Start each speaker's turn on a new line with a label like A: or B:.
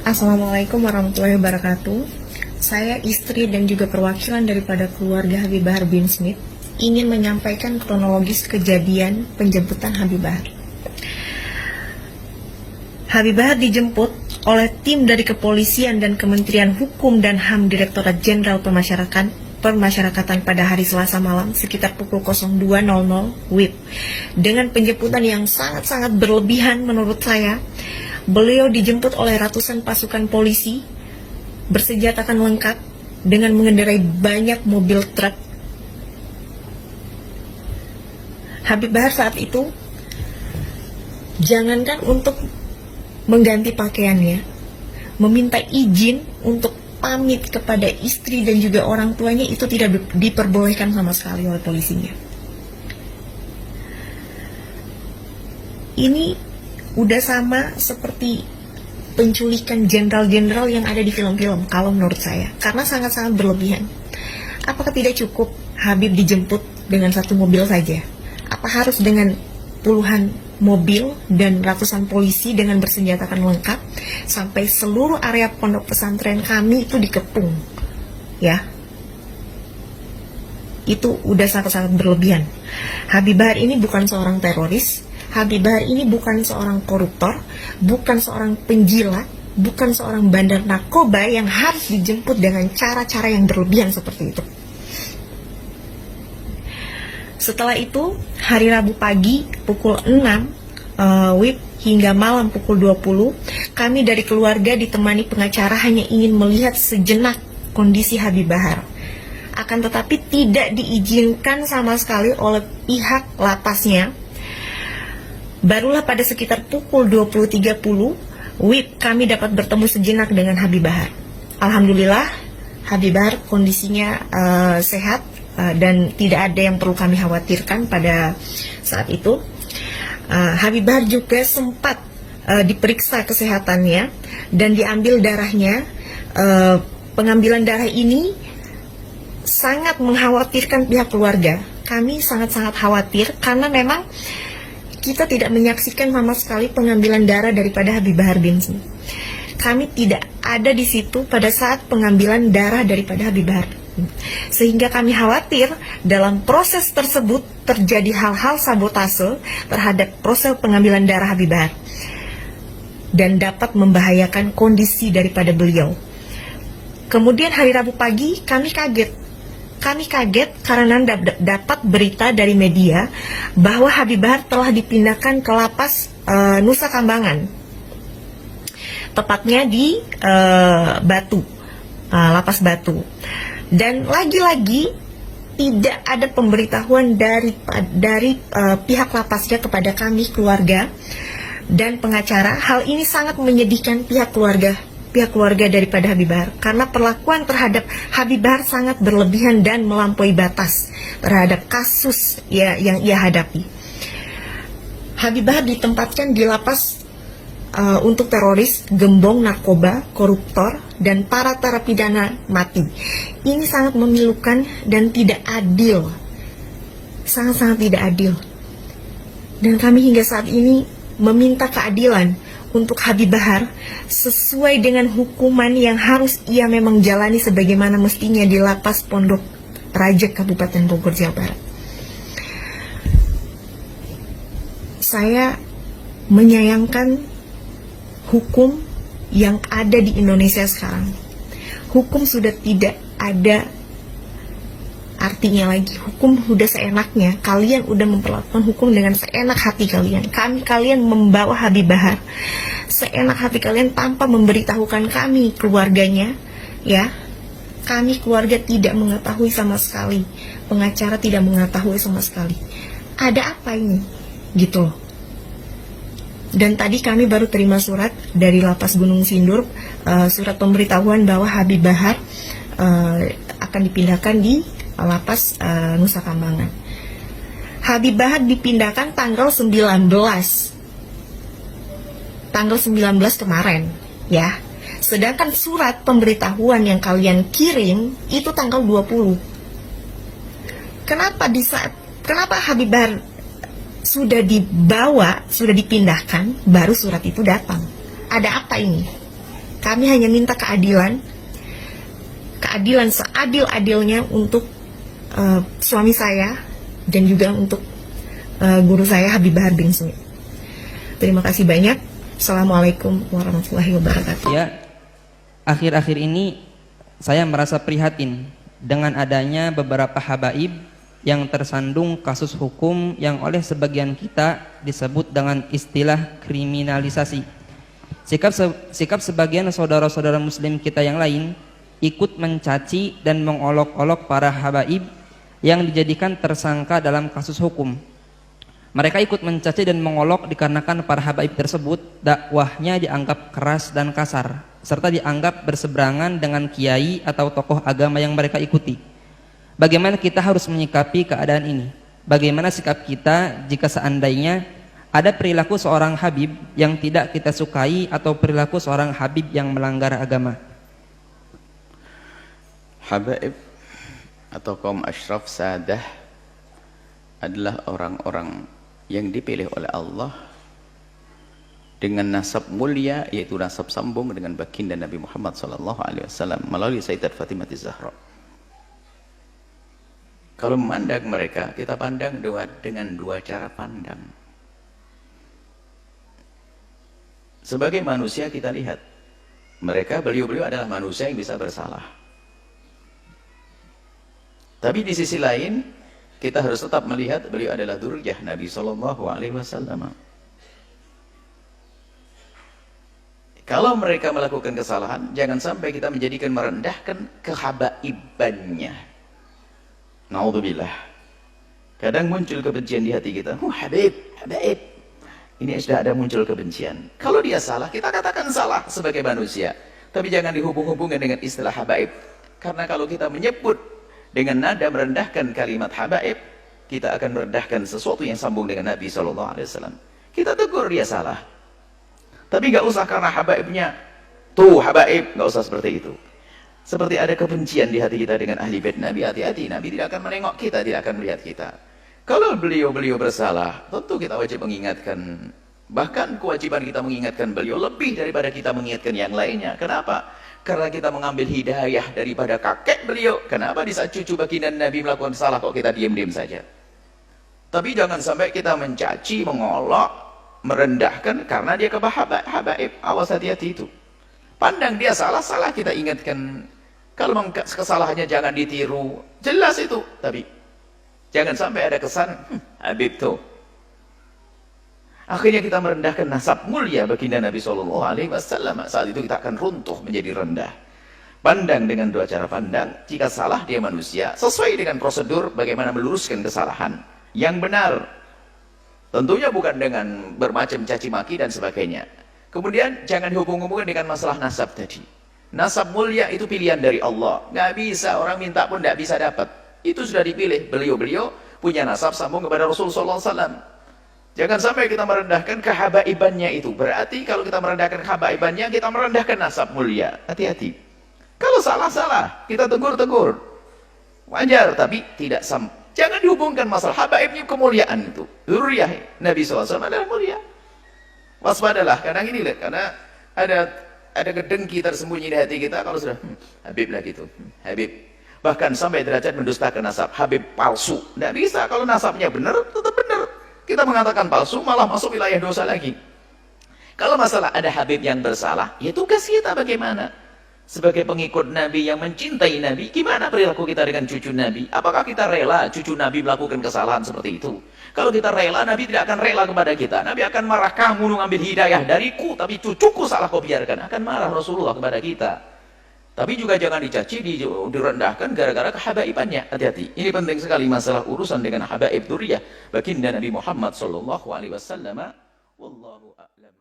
A: Assalamualaikum warahmatullahi wabarakatuh. Saya istri dan juga perwakilan daripada keluarga Habib Bahar bin Smith ingin menyampaikan kronologis kejadian penjemputan Habib Bahar. Habib Bahar dijemput oleh tim dari kepolisian dan Kementerian Hukum dan HAM Direktorat Jenderal Permasyarakatan pada hari Selasa malam sekitar pukul 02.00 WIB dengan penjemputan yang sangat-sangat berlebihan menurut saya. Beliau dijemput oleh ratusan pasukan polisi bersenjatakan lengkap dengan mengendarai banyak mobil truk. Habib Bahar saat itu jangankan untuk mengganti pakaiannya, meminta izin untuk pamit kepada istri dan juga orang tuanya itu tidak diperbolehkan sama sekali oleh polisinya. Ini udah sama seperti penculikan jenderal-jenderal yang ada di film-film kalau menurut saya, karena sangat-sangat berlebihan. Apakah tidak cukup Habib dijemput dengan satu mobil saja? Apa harus dengan puluhan mobil dan ratusan polisi dengan bersenjatakan lengkap sampai seluruh area pondok pesantren kami itu dikepung? Ya, itu udah sangat-sangat berlebihan. Habib Bahar ini bukan seorang teroris. Habib Bahar ini bukan seorang koruptor, bukan seorang penjilat, bukan seorang bandar narkoba yang harus dijemput dengan cara-cara yang berlebihan seperti itu. Setelah itu, hari Rabu pagi pukul 6 WIB hingga malam pukul 20, kami dari keluarga ditemani pengacara hanya ingin melihat sejenak kondisi Habib Bahar. Akan tetapi tidak diizinkan sama sekali oleh pihak lapasnya. Barulah pada sekitar pukul 20.30 WIB kami dapat bertemu sejenak dengan Habib Bahar. Alhamdulillah Habib Bahar kondisinya sehat dan tidak ada yang perlu kami khawatirkan pada saat itu. Habib Bahar juga sempat diperiksa kesehatannya dan diambil darahnya. Pengambilan darah ini sangat mengkhawatirkan pihak keluarga. Kami sangat-sangat khawatir karena memang kita tidak menyaksikan sama sekali pengambilan darah daripada Habib Bahar bin Smith. Kami tidak ada di situ pada saat pengambilan darah daripada Habib Bahar. Sehingga kami khawatir dalam proses tersebut terjadi hal-hal sabotase terhadap proses pengambilan darah Habib Bahar dan dapat membahayakan kondisi daripada beliau. Kemudian hari Rabu pagi kami kaget karena dapat berita dari media bahwa Habib Bahar telah dipindahkan ke lapas Nusa Kambangan, tepatnya di lapas Batu. Dan lagi-lagi tidak ada pemberitahuan dari pihak lapasnya kepada kami keluarga dan pengacara. Hal ini sangat menyedihkan pihak keluarga daripada Habib Bahar karena perlakuan terhadap Habib Bahar sangat berlebihan dan melampaui batas terhadap kasus yang ia hadapi. Habib Bahar ditempatkan di lapas untuk teroris, gembong, narkoba, koruptor, dan para narapidana mati. Ini sangat memilukan dan tidak adil, sangat-sangat tidak adil. Dan kami hingga saat ini meminta keadilan untuk Habib Bahar sesuai dengan hukuman yang harus ia memang jalani sebagaimana mestinya di lapas Pondok Raja Kabupaten Bogor, Jawa Barat. Saya menyayangkan hukum yang ada di Indonesia sekarang. Hukum sudah tidak ada artinya lagi. Hukum udah seenaknya. Kalian udah memperlakukan hukum dengan seenak hati kalian. Kalian membawa Habib Bahar seenak hati kalian tanpa memberitahukan kami keluarganya, ya. Kami keluarga tidak mengetahui sama sekali. Pengacara tidak mengetahui sama sekali. Ada apa ini? Gitu loh. Dan tadi kami baru terima surat dari Lapas Gunung Sindur, surat pemberitahuan bahwa Habib Bahar akan dipindahkan di Lapas Nusa Kambangan. Habib Bahar dipindahkan tanggal 19 kemarin, ya. Sedangkan surat pemberitahuan yang kalian kirim itu tanggal 20. Kenapa Habib Bahar sudah dibawa, sudah dipindahkan, baru surat itu datang? Ada apa ini? Kami hanya minta keadilan seadil-adilnya untuk suami saya dan juga untuk guru saya Habibah bin Sumi. Terima kasih banyak. Assalamualaikum warahmatullahi wabarakatuh.
B: Ya, akhir-akhir ini saya merasa prihatin dengan adanya beberapa habaib yang tersandung kasus hukum yang oleh sebagian kita disebut dengan istilah kriminalisasi. Sikap sebagian saudara-saudara muslim kita yang lain ikut mencaci dan mengolok-olok para habaib yang dijadikan tersangka dalam kasus hukum. Mereka ikut mencaci dan mengolok dikarenakan para habaib tersebut dakwahnya dianggap keras dan kasar, serta dianggap berseberangan dengan kiai atau tokoh agama yang mereka ikuti. Bagaimana kita harus menyikapi keadaan ini? Bagaimana sikap kita jika seandainya ada perilaku seorang habib yang tidak kita sukai atau perilaku seorang habib yang melanggar agama?
C: Habaib atau kaum asyraf sadah adalah orang-orang yang dipilih oleh Allah dengan nasab mulia, yaitu nasab sambung dengan baginda Nabi Muhammad SAW melalui Sayyidat Fatimah Zahra. Kalau memandang mereka, kita pandang dengan dua cara pandang. Sebagai manusia kita lihat mereka, beliau-beliau adalah manusia yang bisa bersalah. Tapi di sisi lain kita harus tetap melihat beliau adalah dzurriyyah Nabi SAW. Kalau mereka melakukan kesalahan, jangan sampai kita menjadikan merendahkan kehabaibannya. Naudzubillah. Kadang muncul kebencian di hati kita. Habib. Ini sudah ada muncul kebencian. Kalau dia salah, kita katakan salah sebagai manusia. Tapi jangan dihubung-hubungkan dengan istilah habaib. Karena kalau kita menyebut dengan nada merendahkan kalimat habaib, kita akan merendahkan sesuatu yang sambung dengan Nabi SAW. Kita tegur dia salah, tapi nggak usah karena habaibnya tuh habaib, nggak usah seperti itu. Seperti ada kebencian di hati kita dengan ahli bait Nabi, hati-hati, Nabi tidak akan menengok kita, tidak akan melihat kita. Kalau beliau bersalah, tentu kita wajib mengingatkan. Bahkan kewajiban kita mengingatkan beliau lebih daripada kita mengingatkan yang lainnya. Kenapa? Karena kita mengambil hidayah daripada kakek beliau. Kenapa di saat cucu baginda Nabi melakukan salah kok kita diam-diam saja? Tapi jangan sampai kita mencaci, mengolok, merendahkan karena dia habaib. Awas, hati-hati itu. Pandang dia salah kita ingatkan. Kalau kesalahannya jangan ditiru, jelas itu. Tapi jangan sampai ada kesan habib tuh. Akhirnya kita merendahkan nasab mulia baginda Nabi SAW. Saat itu kita akan runtuh menjadi rendah. Pandang dengan dua cara pandang. Jika salah dia manusia, sesuai dengan prosedur bagaimana meluruskan kesalahan yang benar. Tentunya bukan dengan bermacam caci maki dan sebagainya. Kemudian jangan dihubung-hubungkan dengan masalah nasab tadi. Nasab mulia itu pilihan dari Allah. Nggak bisa, orang minta pun nggak bisa dapat. Itu sudah dipilih. Beliau punya nasab sambung kepada Rasulullah SAW. Jangan sampai kita merendahkan kehabaibannya itu. Berarti kalau kita merendahkan kehabaibannya, kita merendahkan nasab mulia. Hati-hati. Kalau salah, kita tegur. Wajar, tapi tidak jangan dihubungkan masalah habaibnya kemuliaan itu. Dzurriyyah Nabi SAW adalah mulia. Waspadalah, kadang ini lihat, karena ada kedengki tersembunyi di hati kita kalau sudah Habib lah gitu. Habib. Bahkan sampai derajat mendustakan nasab. Habib palsu. Tidak bisa, kalau nasabnya benar, tetap benar. Kita mengatakan palsu, malah masuk wilayah dosa lagi. Kalau masalah ada habib yang bersalah, ya tugas kita bagaimana? Sebagai pengikut Nabi yang mencintai Nabi, gimana perilaku kita dengan cucu Nabi? Apakah kita rela cucu Nabi melakukan kesalahan seperti itu? Kalau kita rela, Nabi tidak akan rela kepada kita. Nabi akan marah, kamu mengambil hidayah dariku, tapi cucuku salah kau biarkan. Akan marah Rasulullah kepada kita. Tapi juga jangan dicaci, direndahkan gara-gara kehabaibannya. Hati-hati. Ini penting sekali masalah urusan dengan habaib dzurriyyah baginda Nabi Muhammad SAW. Wallahu a'lam.